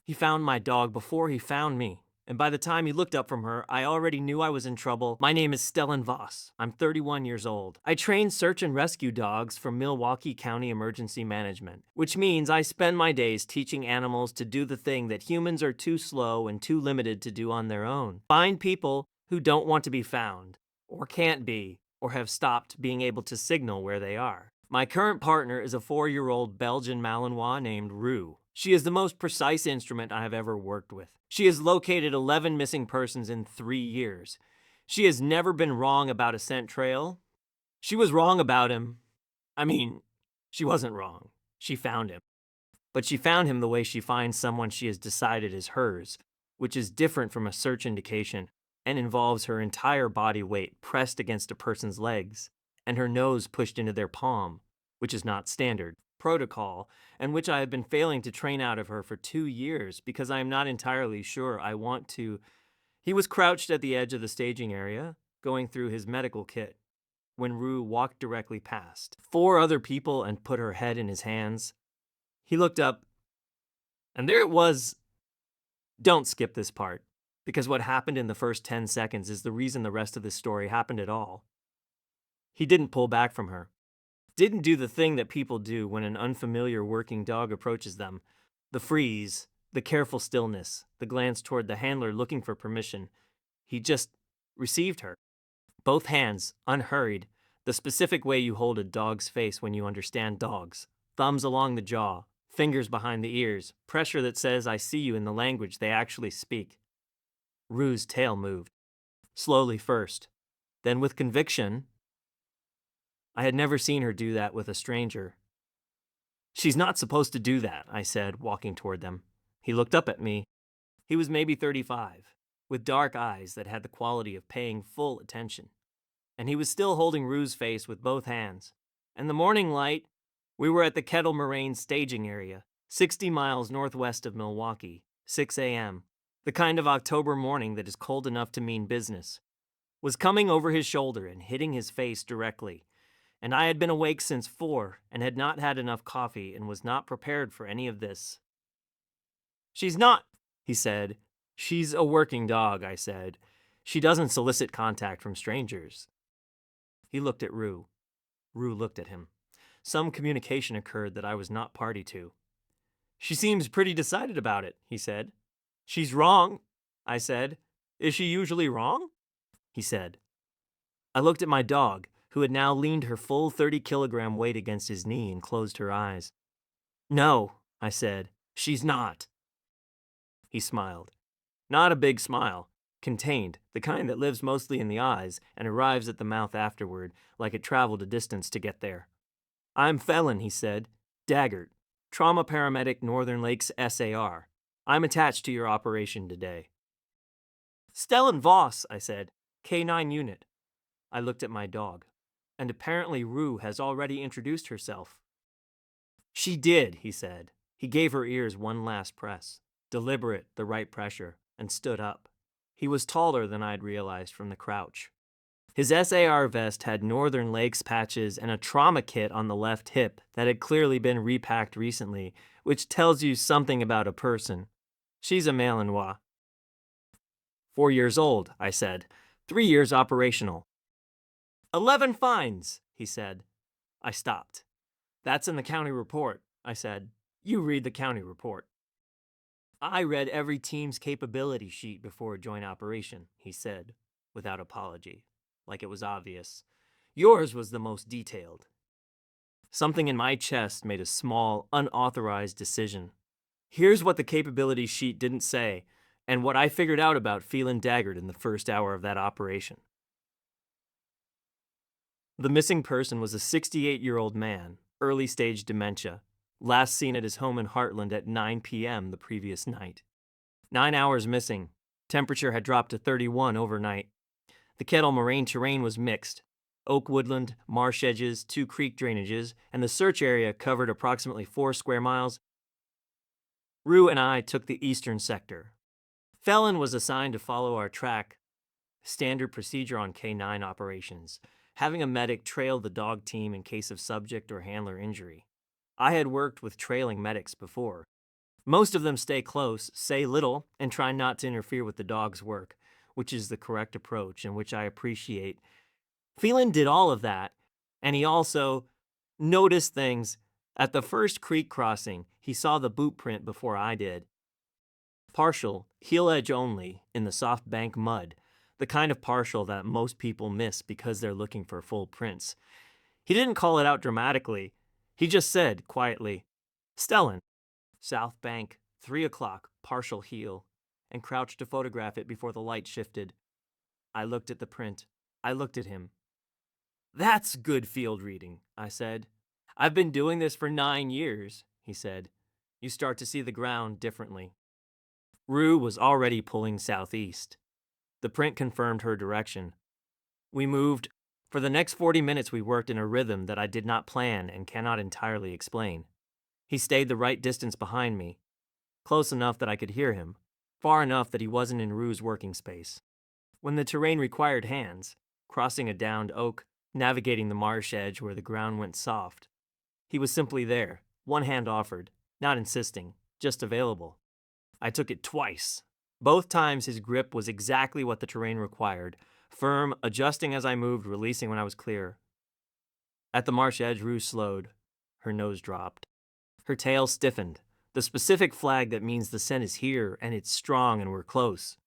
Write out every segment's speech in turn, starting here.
He found my dog before he found me. And by the time he looked up from her, I already knew I was in trouble. My name is Stellan Voss. I'm 31 years old. I train search and rescue dogs for Milwaukee County Emergency Management, which means I spend my days teaching animals to do the thing that humans are too slow and too limited to do on their own. Find people who don't want to be found, or can't be, or have stopped being able to signal where they are. My current partner is a 4-year-old Belgian Malinois named Rue. She is the most precise instrument I have ever worked with. She has located 11 missing persons in 3 years. She has never been wrong about a scent trail. She was wrong about him. She wasn't wrong. She found him. But she found him the way she finds someone she has decided is hers, which is different from a search indication and involves her entire body weight pressed against a person's legs and her nose pushed into their palm, which is not standard protocol, and which I have been failing to train out of her for 2 years because I am not entirely sure I want to. He was crouched at the edge of the staging area, going through his medical kit, when Rue walked directly past 4 other people and put her head in his hands. He looked up, and there it was. Don't skip this part, because what happened in the first 10 seconds is the reason the rest of this story happened at all. He didn't pull back from her. Didn't do the thing that people do when an unfamiliar working dog approaches them. The freeze, the careful stillness, the glance toward the handler looking for permission. He just received her. Both hands, unhurried, the specific way you hold a dog's face when you understand dogs. Thumbs along the jaw, fingers behind the ears, pressure that says I see you in the language they actually speak. Rue's tail moved. Slowly first, then with conviction. I had never seen her do that with a stranger. She's not supposed to do that, I said, walking toward them. He looked up at me. He was maybe 35, with dark eyes that had the quality of paying full attention. And he was still holding Rue's face with both hands. And the morning light, we were at the Kettle Moraine staging area, 60 miles northwest of Milwaukee, 6 a.m., the kind of October morning that is cold enough to mean business, was coming over his shoulder and hitting his face directly. And I had been awake since 4 and had not had enough coffee and was not prepared for any of this. She's not, he said. She's a working dog, I said. She doesn't solicit contact from strangers. He looked at Rue. Rue looked at him. Some communication occurred that I was not party to. She seems pretty decided about it, he said. She's wrong, I said. Is she usually wrong? He said. I looked at my dog, who had now leaned her full 30-kilogram weight against his knee and closed her eyes. No, I said, she's not. He smiled. Not a big smile, contained, the kind that lives mostly in the eyes and arrives at the mouth afterward, like it traveled a distance to get there. I'm Stellan, he said. Daggert, trauma paramedic Northern Lakes SAR. I'm attached to your operation today. Stellan Voss, I said. K9 unit. I looked at my dog. And apparently Rue has already introduced herself. She did, he said. He gave her ears one last press, deliberate, the right pressure, and stood up. He was taller than I'd realized from the crouch. His SAR vest had Northern Lakes patches and a trauma kit on the left hip that had clearly been repacked recently, which tells you something about a person. She's a Malinois. 4 years old, I said. 3 years operational. 11 fines, he said. I stopped. That's in the county report, I said. You read the county report. I read every team's capability sheet before a joint operation, he said, without apology, like it was obvious. Yours was the most detailed. Something in my chest made a small, unauthorized decision. Here's what the capability sheet didn't say, and what I figured out about Stellan Daggert in the first hour of that operation. The missing person was a 68-year-old man, early-stage dementia, last seen at his home in Heartland at 9 p.m. the previous night. 9 hours missing. Temperature had dropped to 31 overnight. The Kettle Moraine terrain was mixed. Oak woodland, marsh edges, 2 creek drainages, and the search area covered approximately 4 square miles. Rue and I took the eastern sector. Stellan was assigned to follow our track, standard procedure on K9 operations, having a medic trail the dog team in case of subject or handler injury. I had worked with trailing medics before. Most of them stay close, say little, and try not to interfere with the dog's work, which is the correct approach and which I appreciate. Phelan did all of that, and he also noticed things. At the first creek crossing, he saw the boot print before I did. Partial, heel edge only, in the soft bank mud, the kind of partial that most people miss because they're looking for full prints. He didn't call it out dramatically. He just said, quietly, "Stellan, South Bank, 3 o'clock, partial heel," and crouched to photograph it before the light shifted. I looked at the print. I looked at him. "That's good field reading," I said. "I've been doing this for 9 years," he said. "You start to see the ground differently." Rue was already pulling southeast. The print confirmed her direction. We moved. For the next 40 minutes we worked in a rhythm that I did not plan and cannot entirely explain. He stayed the right distance behind me, close enough that I could hear him, far enough that he wasn't in Rue's working space. When the terrain required hands, crossing a downed oak, navigating the marsh edge where the ground went soft, he was simply there, one hand offered, not insisting, just available. I took it twice. Both times his grip was exactly what the terrain required, firm, adjusting as I moved, releasing when I was clear. At the marsh edge, Rue slowed. Her nose dropped. Her tail stiffened, the specific flag that means the scent is here and it's strong and we're close.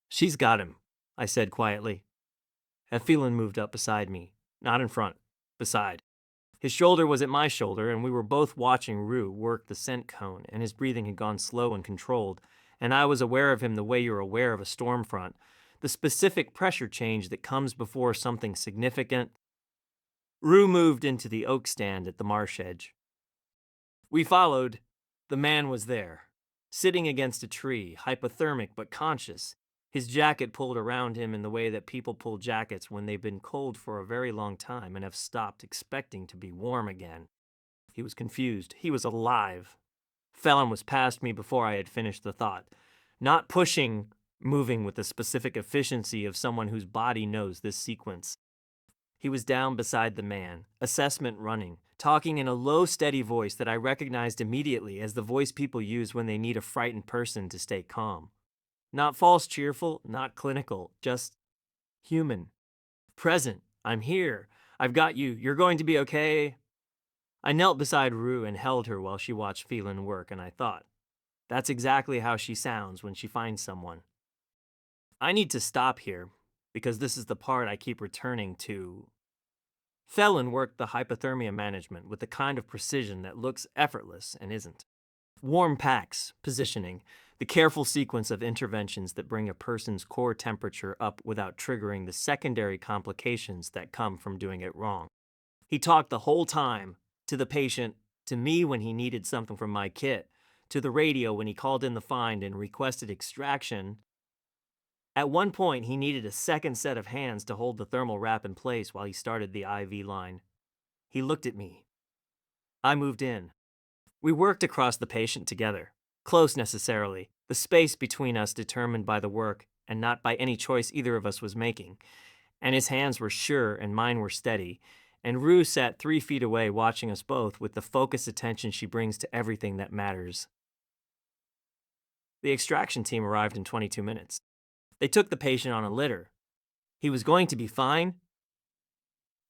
"She's got him," I said quietly. And Phelan moved up beside me, not in front, beside. His shoulder was at my shoulder, and we were both watching Rue work the scent cone, and his breathing had gone slow and controlled, and I was aware of him the way you're aware of a storm front, the specific pressure change that comes before something significant. Rue moved into the oak stand at the marsh edge. We followed. The man was there, sitting against a tree, hypothermic but conscious, his jacket pulled around him in the way that people pull jackets when they've been cold for a very long time and have stopped expecting to be warm again. He was confused. He was alive. Phelan was past me before I had finished the thought. Not pushing, moving with the specific efficiency of someone whose body knows this sequence. He was down beside the man, assessment running, talking in a low, steady voice that I recognized immediately as the voice people use when they need a frightened person to stay calm. Not false cheerful, not clinical, just human. Present. "I'm here. I've got you. You're going to be okay." I knelt beside Rue and held her while she watched Phelan work, and I thought, that's exactly how she sounds when she finds someone. I need to stop here, because this is the part I keep returning to. Phelan worked the hypothermia management with the kind of precision that looks effortless and isn't. Warm packs, positioning, the careful sequence of interventions that bring a person's core temperature up without triggering the secondary complications that come from doing it wrong. He talked the whole time, to the patient, to me when he needed something from my kit, to the radio when he called in the find and requested extraction. At one point, he needed a second set of hands to hold the thermal wrap in place while he started the IV line. He looked at me. I moved in. We worked across the patient together, close necessarily, the space between us determined by the work and not by any choice either of us was making. And his hands were sure and mine were steady, and Rue sat 3 feet away watching us both with the focused attention she brings to everything that matters. The extraction team arrived in 22 minutes. They took the patient on a litter. He was going to be fine.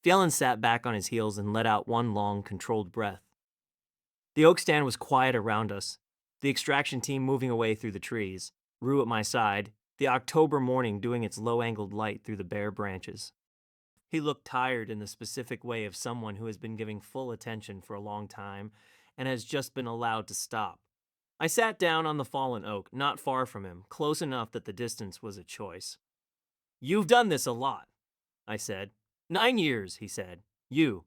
Phelan sat back on his heels and let out one long, controlled breath. The oak stand was quiet around us, the extraction team moving away through the trees, Rue at my side, the October morning doing its low-angled light through the bare branches. He looked tired in the specific way of someone who has been giving full attention for a long time and has just been allowed to stop. I sat down on the fallen oak, not far from him, close enough that the distance was a choice. "You've done this a lot," I said. 9 years, he said. "You."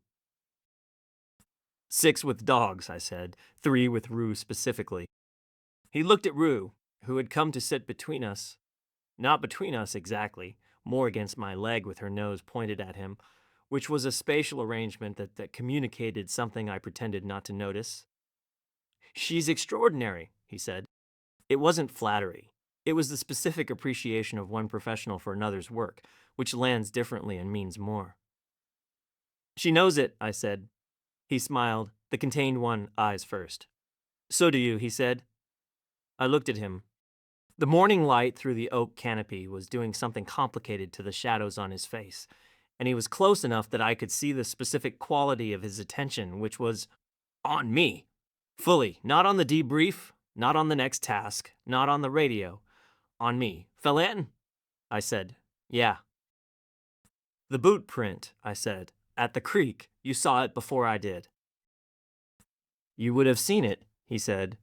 6 with dogs, I said, 3 with Rue specifically. He looked at Rue, who had come to sit between us. Not between us exactly, more against my leg with her nose pointed at him, which was a spatial arrangement that communicated something I pretended not to notice. "She's extraordinary," he said. It wasn't flattery. It was the specific appreciation of one professional for another's work, which lands differently and means more. "She knows it," I said. He smiled, the contained one, eyes first. "So do you," he said. I looked at him. The morning light through the oak canopy was doing something complicated to the shadows on his face, and he was close enough that I could see the specific quality of his attention, which was on me. Fully, not on the debrief, not on the next task, not on the radio. On me. Fell in? I said, yeah. The boot print, I said. At the creek. You saw it before I did. You would have seen it, he said.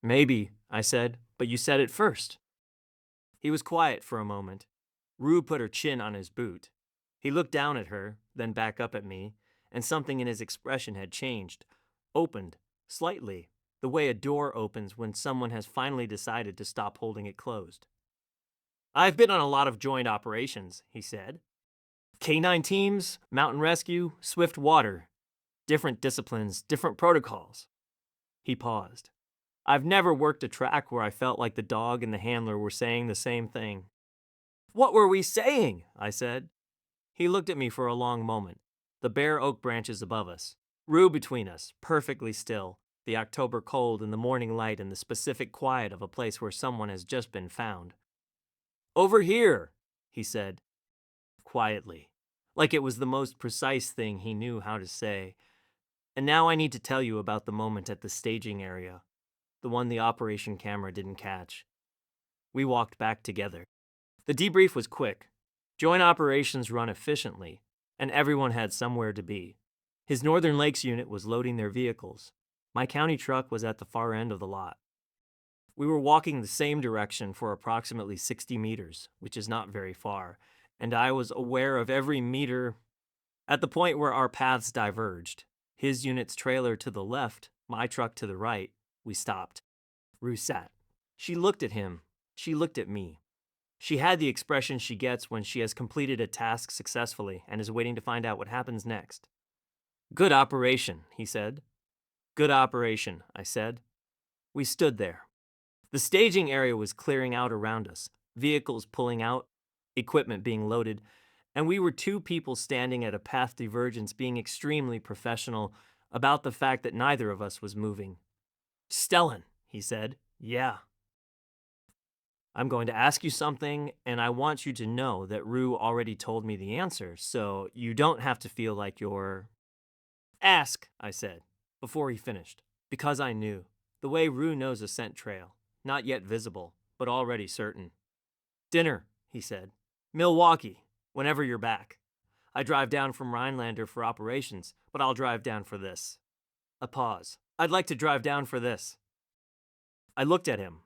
Maybe, I said, but you said it first. He was quiet for a moment. Rue put her chin on his boot. He looked down at her, then back up at me, and something in his expression had changed. Opened, slightly, the way a door opens when someone has finally decided to stop holding it closed. I've been on a lot of joint operations, he said. K-9 teams, mountain rescue, swift water. Different disciplines, different protocols. He paused. I've never worked a track where I felt like the dog and the handler were saying the same thing. What were we saying? I said. He looked at me for a long moment. The bare oak branches above us. Rue between us, perfectly still. The October cold and the morning light and the specific quiet of a place where someone has just been found. Over here, he said. Quietly, like it was the most precise thing he knew how to say. And now I need to tell you about the moment at the staging area, the one the operation camera didn't catch. We walked back together. The debrief was quick. Joint operations run efficiently, and everyone had somewhere to be. His Northern Lakes unit was loading their vehicles. My county truck was at the far end of the lot. We were walking the same direction for approximately 60 meters, which is not very far, and I was aware of every meter. At the point where our paths diverged, his unit's trailer to the left, my truck to the right, we stopped. Rue sat. She looked at him. She looked at me. She had the expression she gets when she has completed a task successfully and is waiting to find out what happens next. Good operation, he said. Good operation, I said. We stood there. The staging area was clearing out around us, vehicles pulling out, equipment being loaded, and we were two people standing at a path divergence being extremely professional about the fact that neither of us was moving. Stellan, he said. Yeah. I'm going to ask you something, and I want you to know that Rue already told me the answer, so you don't have to feel like you're... Ask, I said, before he finished, because I knew. The way Rue knows a scent trail, not yet visible, but already certain. Dinner, he said. Milwaukee, whenever you're back. I drive down from Rhinelander for operations, but I'll drive down for this. A pause. I'd like to drive down for this. I looked at him.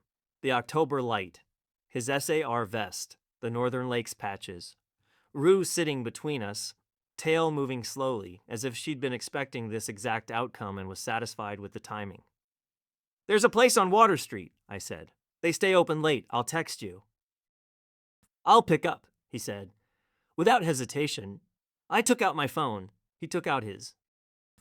The October light. His SAR vest. The Northern Lakes patches. Rue sitting between us, tail moving slowly, as if she'd been expecting this exact outcome and was satisfied with the timing. There's a place on Water Street, I said. They stay open late. I'll text you. I'll pick up, he said. Without hesitation, I took out my phone. He took out his.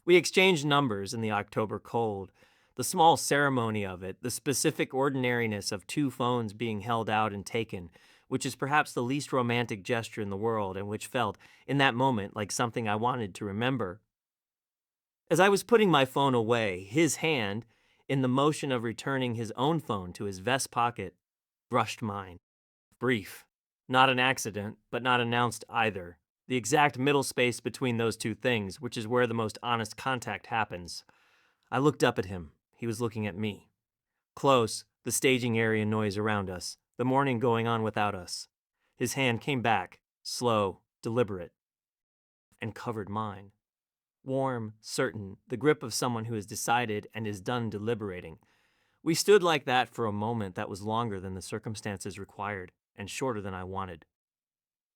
We exchanged numbers in the October cold. The small ceremony of it, the specific ordinariness of two phones being held out and taken, which is perhaps the least romantic gesture in the world and which felt, in that moment, like something I wanted to remember. As I was putting my phone away, his hand, in the motion of returning his own phone to his vest pocket, brushed mine. Brief. Not an accident, but not announced either. The exact middle space between those two things, which is where the most honest contact happens. I looked up at him. He was looking at me. Close, the staging area noise around us, the morning going on without us. His hand came back, slow, deliberate, and covered mine. Warm, certain, the grip of someone who has decided and is done deliberating. We stood like that for a moment that was longer than the circumstances required and shorter than I wanted.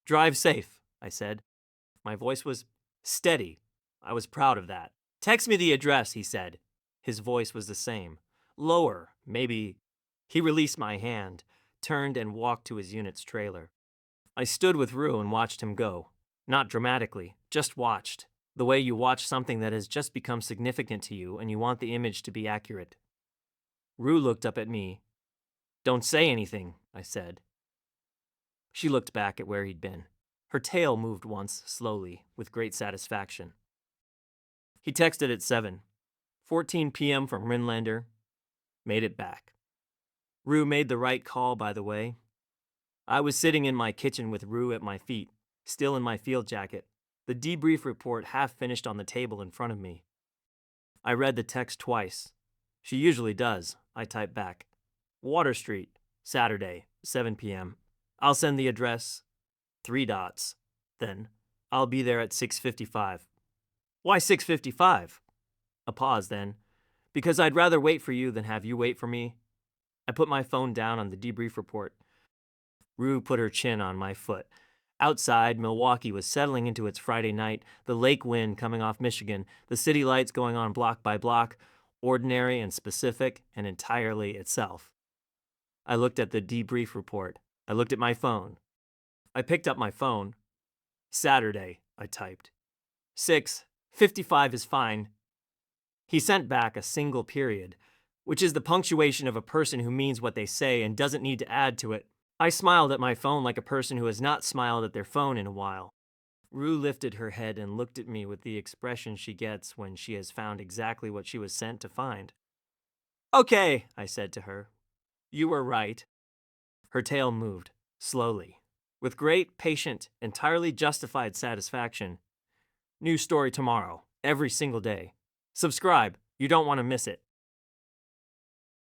Drive safe, I said. My voice was steady. I was proud of that. Text me the address, he said. His voice was the same. Lower, maybe. He released my hand, turned and walked to his unit's trailer. I stood with Rue and watched him go. Not dramatically, just watched. The way you watch something that has just become significant to you and you want the image to be accurate. Rue looked up at me. Don't say anything, I said. She looked back at where he'd been. Her tail moved once, slowly, with great satisfaction. He texted at 7. 14 p.m. from Rhinelander. Made it back. Rue made the right call, by the way. I was sitting in my kitchen with Rue at my feet, still in my field jacket, the debrief report half finished on the table in front of me. I read the text twice. She usually does, I typed back. Water Street, Saturday, 7 p.m. I'll send the address. 3 dots. Then, I'll be there at 6:55. Why 6:55? A pause then. Because I'd rather wait for you than have you wait for me. I put my phone down on the debrief report. Rue put her chin on my foot. Outside, Milwaukee was settling into its Friday night, the lake wind coming off Michigan, the city lights going on block by block, ordinary and specific and entirely itself. I looked at the debrief report. I looked at my phone. I picked up my phone. Saturday, I typed. 6:55 is fine. He sent back a single period, which is the punctuation of a person who means what they say and doesn't need to add to it. I smiled at my phone like a person who has not smiled at their phone in a while. Rue lifted her head and looked at me with the expression she gets when she has found exactly what she was sent to find. Okay, I said to her. You were right. Her tail moved, slowly, with great, patient, entirely justified satisfaction. New story tomorrow, every single day. Subscribe, you don't want to miss it.